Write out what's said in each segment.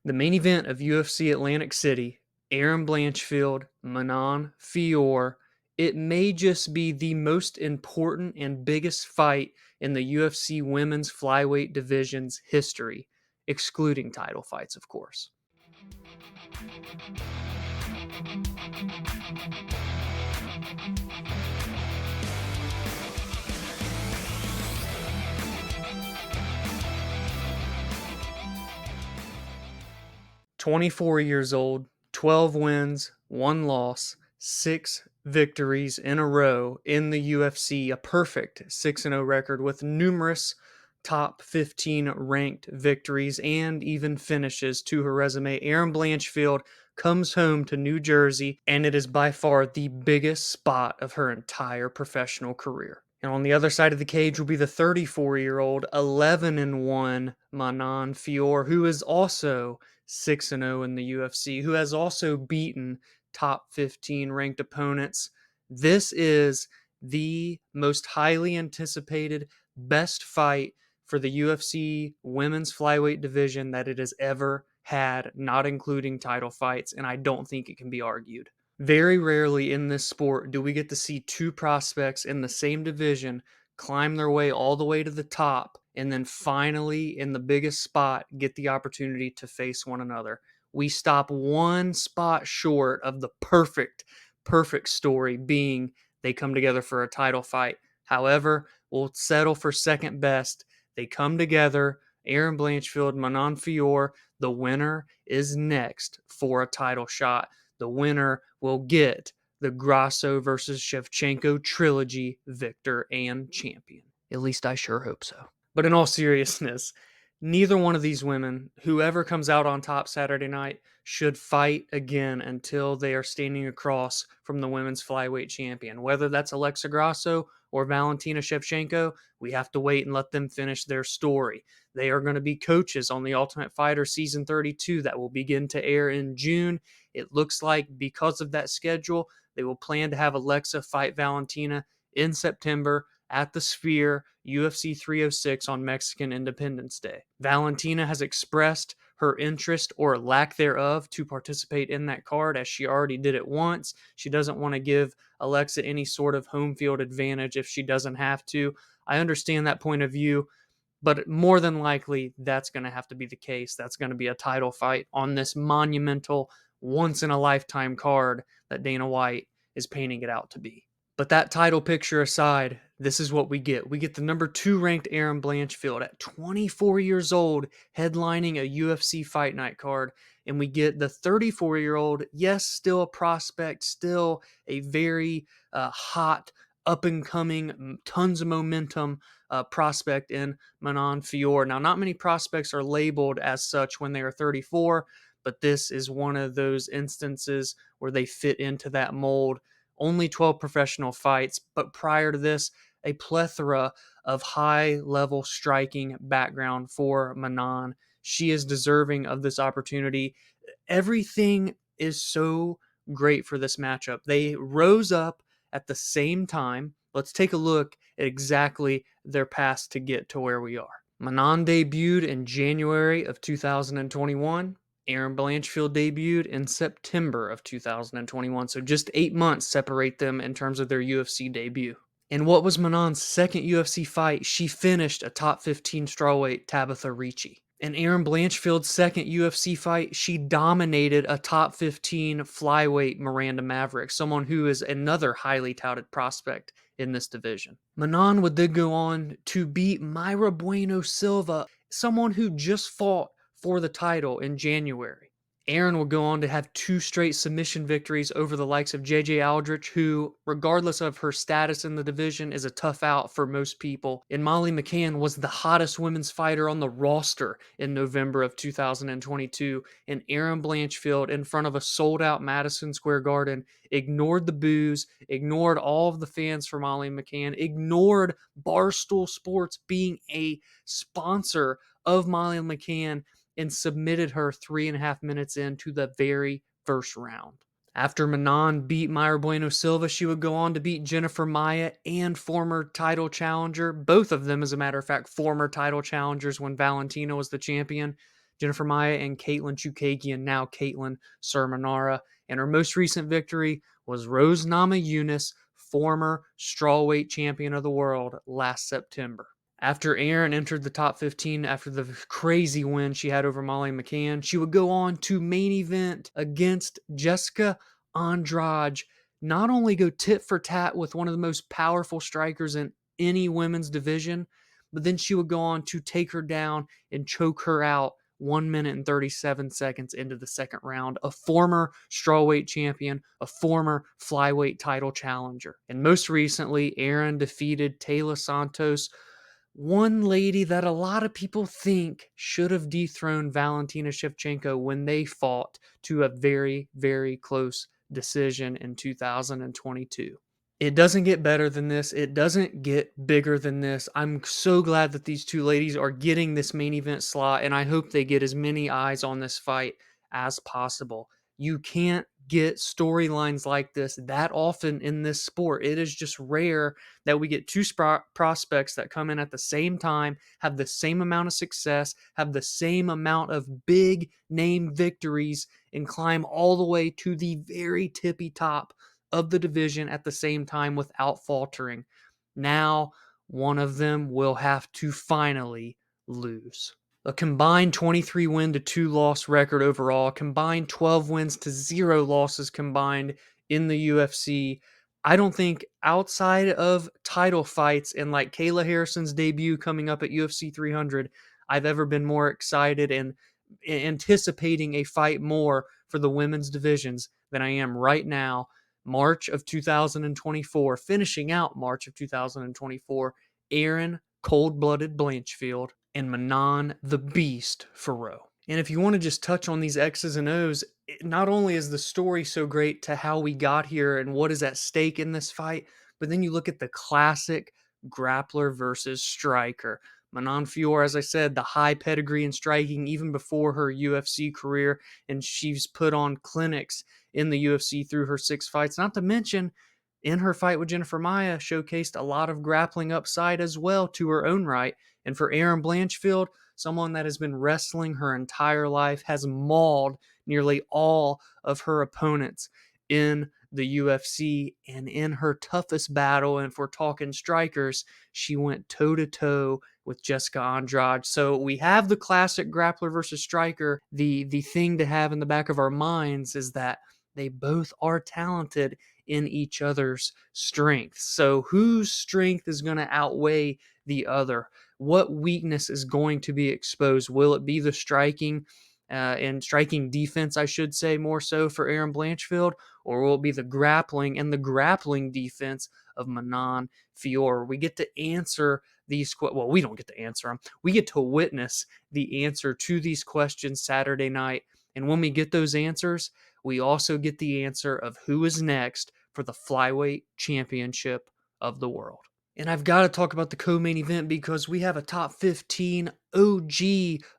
The main event of UFC Atlantic City, Erin Blanchfield, Manon Fiorot. It may just be the most important and biggest fight in the UFC women's flyweight division's history, excluding title fights, of course. 24 years old, 12 wins, 1 loss, 6 victories in a row in the UFC, a perfect 6-0 record with numerous top 15 ranked victories and even finishes to her resume. Erin Blanchfield comes home to New Jersey, and it is by far the biggest spot of her entire professional career. And on the other side of the cage will be the 34-year-old, 11-1 Manon Fiorot, who is also 6-0 in the UFC, who has also beaten top 15 ranked opponents. This is the most highly anticipated, best fight for the UFC women's flyweight division that it has ever had, not including title fights, and I don't think it can be argued. Very rarely in this sport do we get to see two prospects in the same division climb their way all the way to the top and then finally, in the biggest spot, get the opportunity to face one another. We stop one spot short of the perfect story being they come together for a title fight. However, we'll settle for second best. They come together. Erin Blanchfield, Manon Fiorot, the winner is next for a title shot. The winner will get the Grasso versus Shevchenko trilogy victor and champion. At least I sure hope so. But in all seriousness, neither one of these women, whoever comes out on top Saturday night, should fight again until they are standing across from the women's flyweight champion. Whether that's Alexa Grasso or Valentina Shevchenko, we have to wait and let them finish their story. They are going to be coaches on The Ultimate Fighter Season 32 that will begin to air in June. It looks like because of that schedule, they will plan to have Alexa fight Valentina in September at the Sphere, UFC 306 on Mexican Independence Day. Valentina has expressed her interest or lack thereof to participate in that card, as she already did it once. She doesn't want to give Alexa any sort of home field advantage if she doesn't have to. I understand that point of view, but more than likely, that's going to have to be the case. That's going to be a title fight on this monumental, once-in-a-lifetime card that Dana White is painting it out to be. But that title picture aside, this is what we get. We get the number 2 ranked Erin Blanchfield at 24 years old headlining a UFC Fight Night card. And we get the 34-year-old, yes, still a prospect, still a very hot, up-and-coming, tons of momentum prospect in Manon Fiorot. Now, not many prospects are labeled as such when they are 34, but this is one of those instances where they fit into that mold. Only 12 professional fights, but prior to this, a plethora of high-level striking background for Manon. She is deserving of this opportunity. Everything is so great for this matchup. They rose up at the same time. Let's take a look at exactly their paths to get to where we are. Manon debuted in January of 2021. Erin Blanchfield debuted in September of 2021, so just 8 months separate them in terms of their UFC debut. In what was Manon's second UFC fight, she finished a top 15 strawweight Tabitha Ricci. In Erin Blanchfield's second UFC fight, she dominated a top 15 flyweight Miranda Maverick, someone who is another highly touted prospect in this division. Manon would then go on to beat Mayra Bueno Silva, someone who just fought for the title in January. Erin will go on to have 2 straight submission victories over the likes of JJ Aldrich, who, regardless of her status in the division, is a tough out for most people. And Molly McCann was the hottest women's fighter on the roster in November of 2022. And Erin Blanchfield, in front of a sold-out Madison Square Garden, ignored the boos, ignored all of the fans for Molly McCann, ignored Barstool Sports being a sponsor of Molly McCann, and submitted her 3.5 minutes into the very first round. After Manon beat Mayra Bueno Silva, she would go on to beat Jennifer Maia and former title challenger, both of them, as a matter of fact, former title challengers when Valentina was the champion, Jennifer Maia and Caitlin Chukagian, now Caitlin Sermonara. And her most recent victory was Rose Namajunas, former strawweight champion of the world, last September. After Erin entered the top 15 after the crazy win she had over Molly McCann, she would go on to main event against Jessica Andrade, not only go tit for tat with one of the most powerful strikers in any women's division, but then she would go on to take her down and choke her out 1 minute and 37 seconds into the second round. A former strawweight champion, a former flyweight title challenger. And most recently, Erin defeated Taylor Santos, one lady that a lot of people think should have dethroned Valentina Shevchenko when they fought, to a very, very close decision in 2022. It doesn't get better than this. It doesn't get bigger than this. I'm so glad that these two ladies are getting this main event slot, and I hope they get as many eyes on this fight as possible. You can't get storylines like this that often in this sport. It is just rare that we get two prospects that come in at the same time, have the same amount of success, have the same amount of big name victories, and climb all the way to the very tippy top of the division at the same time without faltering. Now, one of them will have to finally lose. A combined 23 win to 2 loss record overall, combined 12 wins to 0 losses combined in the UFC. I don't think outside of title fights and like Kayla Harrison's debut coming up at UFC 300, I've ever been more excited and anticipating a fight more for the women's divisions than I am right now. March of 2024, finishing out March of 2024, Erin Cold-Blooded Blanchfield and Manon the Beast Fiorot. And if you want to just touch on these X's and O's, not only is the story so great to how we got here and what is at stake in this fight, but then you look at the classic grappler versus striker. Manon Fiorot, as I said, the high pedigree in striking even before her UFC career, and she's put on clinics in the UFC through her 6 fights. Not to mention, in her fight with Jennifer Maia, showcased a lot of grappling upside as well to her own right. And for Erin Blanchfield, someone that has been wrestling her entire life, has mauled nearly all of her opponents in the UFC, and in her toughest battle, and if we're talking strikers, she went toe-to-toe with Jessica Andrade. So we have the classic grappler versus striker. The thing to have in the back of our minds is that they both are talented in each other's strengths. So whose strength is going to outweigh the other? What weakness is going to be exposed? Will it be the striking and striking defense, I should say, more so for Erin Blanchfield, or will it be the grappling and the grappling defense of Manon Fiorot? We get to answer these well, we don't get to answer them. We get to witness the answer to these questions Saturday night. And when we get those answers, we also get the answer of who is next for the Flyweight Championship of the world. And I've got to talk about the co-main event because we have a top 15 OG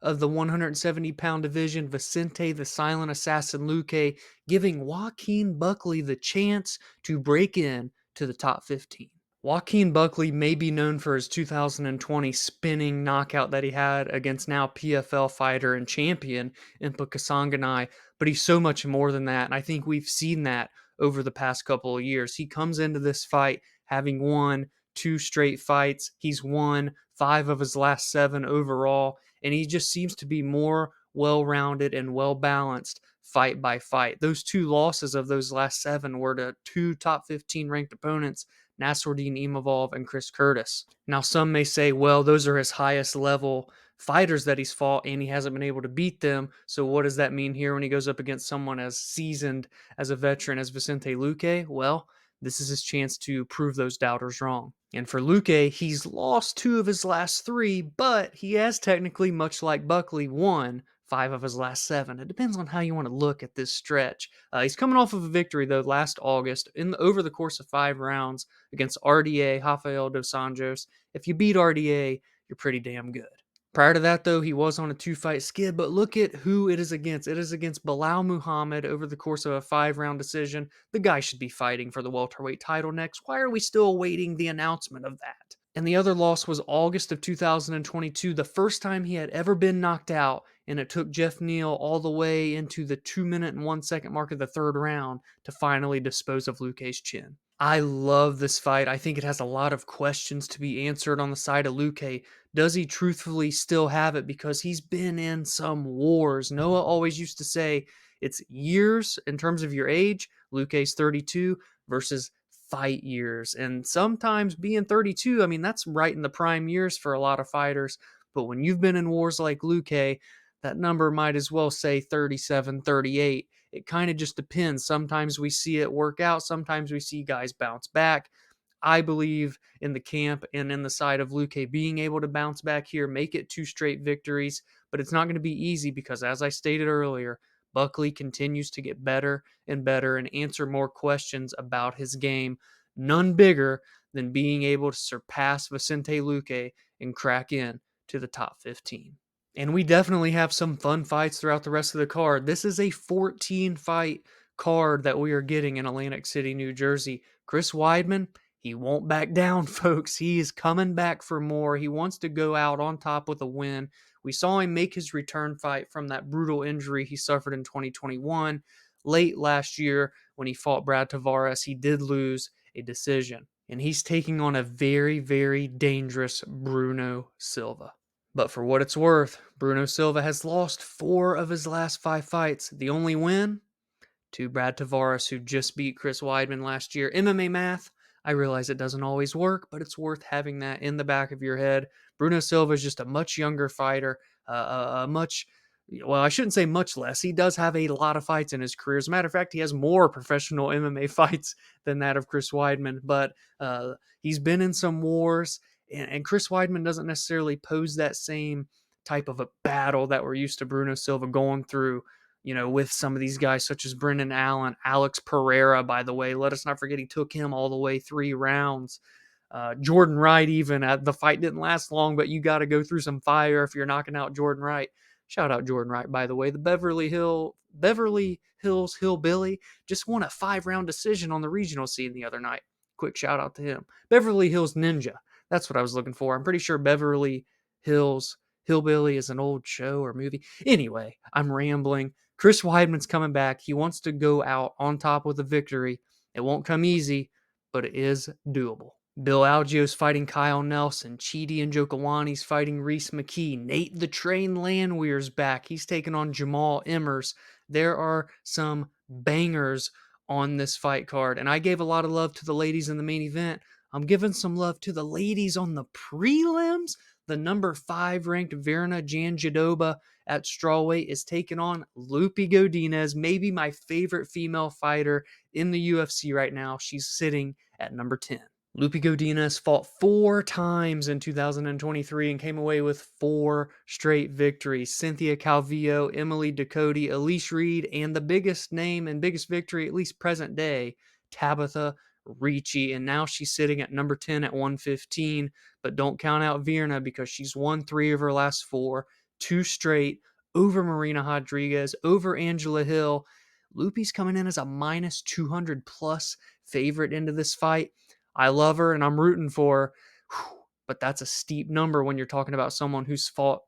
of the 170-pound division, Vicente the Silent Assassin Luque, giving Joaquin Buckley the chance to break in to the top 15. Joaquin Buckley may be known for his 2020 spinning knockout that he had against now PFL fighter and champion Impa Kasanganay, but he's so much more than that, and I think we've seen that over the past couple of years. He comes into this fight having won 2 straight fights. He's won 5 of his last 7 overall, and he just seems to be more well-rounded and well-balanced fight by fight. Those 2 losses of those last 7 were to 2 top 15 ranked opponents, Nasruddin Imavov and Chris Curtis. Now, some may say, well, those are his highest level fighters that he's fought, and he hasn't been able to beat them. So what does that mean here when he goes up against someone as seasoned as a veteran as Vicente Luque? Well, this is his chance to prove those doubters wrong. And for Luque, he's lost 2 of his last 3, but he has technically, much like Buckley, won 5 of his last 7. It depends on how you want to look at this stretch. He's coming off of a victory, though, last August over the course of 5 rounds against RDA, Rafael dos Anjos. If you beat RDA, you're pretty damn good. Prior to that, though, he was on a 2-fight skid, but look at who it is against. It is against Bilal Muhammad over the course of a 5-round decision. The guy should be fighting for the welterweight title next. Why are we still awaiting the announcement of that? And the other loss was August of 2022, the first time he had ever been knocked out and it took Jeff Neal all the way into the 2 minute and 1 second mark of the third round to finally dispose of Luque's chin. I love this fight. I think it has a lot of questions to be answered on the side of Luque. Does he truthfully still have it? Because he's been in some wars. Noah always used to say it's years in terms of your age. Luque's 32 versus fight years. And sometimes being 32, I mean, that's right in the prime years for a lot of fighters. But when you've been in wars like Luque, that number might as well say 37, 38. It kind of just depends. Sometimes we see it work out. Sometimes we see guys bounce back. I believe in the camp and in the side of Luque being able to bounce back here, make it 2 straight victories, but it's not going to be easy because, as I stated earlier, Buckley continues to get better and better and answer more questions about his game. None bigger than being able to surpass Vicente Luque and crack in to the top 15. And we definitely have some fun fights throughout the rest of the card. This is a 14-fight card that we are getting in Atlantic City, New Jersey. Chris Weidman, he won't back down, folks. He is coming back for more. He wants to go out on top with a win. We saw him make his return fight from that brutal injury he suffered in 2021. Late last year, when he fought Brad Tavares, he did lose a decision. And he's taking on a very, very dangerous Bruno Silva. But for what it's worth, Bruno Silva has lost 4 of his last 5 fights. The only win? To Brad Tavares, who just beat Chris Weidman last year. MMA math, I realize it doesn't always work, but it's worth having that in the back of your head. Bruno Silva is just a much younger fighter, well, I shouldn't say much less. He does have a lot of fights in his career. As a matter of fact, he has more professional MMA fights than that of Chris Weidman, but he's been in some wars, and Chris Weidman doesn't necessarily pose that same type of a battle that we're used to Bruno Silva going through, with some of these guys such as Brendan Allen, Alex Pereira, by the way. Let us not forget he took him all the way 3 rounds. Jordan Wright, even. The fight didn't last long, but you got to go through some fire if you're knocking out Jordan Wright. Shout out Jordan Wright, by the way. The Beverly Hills Hillbilly just won a 5-round decision on the regional scene the other night. Quick shout out to him. Beverly Hills Ninja. That's what I was looking for. I'm pretty sure Beverly Hills Hillbilly is an old show or movie. Anyway, I'm rambling. Chris Weidman's coming back. He wants to go out on top with a victory. It won't come easy, but it is doable. Bill Algeo's fighting Kyle Nelson. Chidi and Njokuani's fighting Rhys McKee. Nate the Train Landwehr's back. He's taking on Jamall Emmers. There are some bangers on this fight card, and I gave a lot of love to the ladies in the main event. I'm giving some love to the ladies on the prelims. The number 5 ranked Virna Jandiroba at strawweight is taking on Loopy Godinez, maybe my favorite female fighter in the UFC right now. She's sitting at number 10. Loopy Godinez fought 4 times in 2023 and came away with 4 straight victories. Cynthia Calvillo, Emily Ducote, Elise Reed, and the biggest name and biggest victory, at least present day, Tabitha Ricci. And now she's sitting at number 10 at 115. But don't count out Virna because she's won 3 of her last 4, 2 straight, over Marina Rodriguez, over Angela Hill. Loopy's coming in as a minus 200 plus favorite into this fight. I love her and I'm rooting for her, but that's a steep number when you're talking about someone who's fought,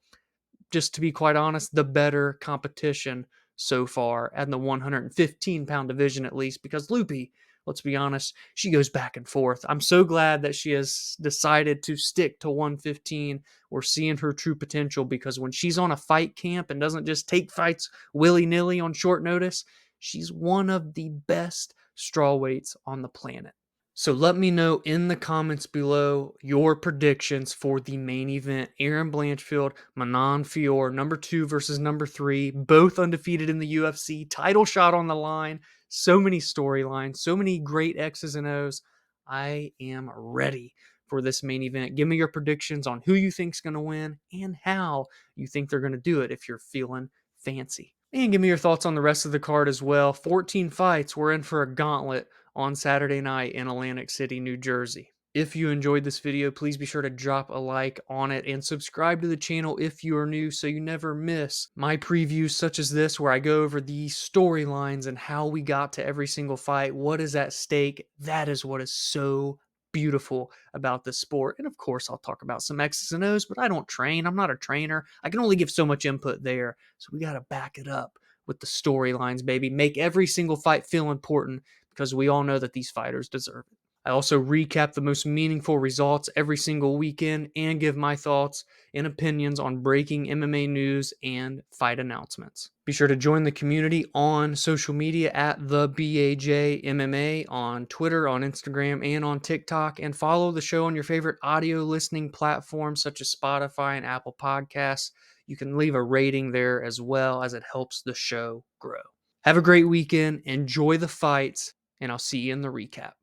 just to be quite honest, the better competition so far at the 115-pound division at least, because Loopy, let's be honest, she goes back and forth. I'm so glad that she has decided to stick to 115. We're seeing her true potential because when she's on a fight camp and doesn't just take fights willy-nilly on short notice, she's one of the best strawweights on the planet. So let me know in the comments below your predictions for the main event. Erin Blanchfield, Manon Fiorot, number 2 versus number 3, both undefeated in the UFC, title shot on the line, so many storylines, so many great X's and O's. I am ready for this main event. Give me your predictions on who you think's going to win and how you think they're going to do it if you're feeling fancy. And give me your thoughts on the rest of the card as well. 14 fights. We're in for a gauntlet on Saturday night in Atlantic City, New Jersey. If you enjoyed this video, please be sure to drop a like on it and subscribe to the channel if you are new so you never miss my previews such as this where I go over the storylines and how we got to every single fight, what is at stake. That is what is so beautiful about this sport. And of course, I'll talk about some X's and O's, but I don't train. I'm not a trainer. I can only give so much input there. So we got to back it up with the storylines, baby. Make every single fight feel important because we all know that these fighters deserve it. I also recap the most meaningful results every single weekend and give my thoughts and opinions on breaking MMA news and fight announcements. Be sure to join the community on social media at the BAJ MMA on Twitter, on Instagram, and on TikTok, and follow the show on your favorite audio listening platforms such as Spotify and Apple Podcasts. You can leave a rating there as well, as it helps the show grow. Have a great weekend, enjoy the fights, and I'll see you in the recap.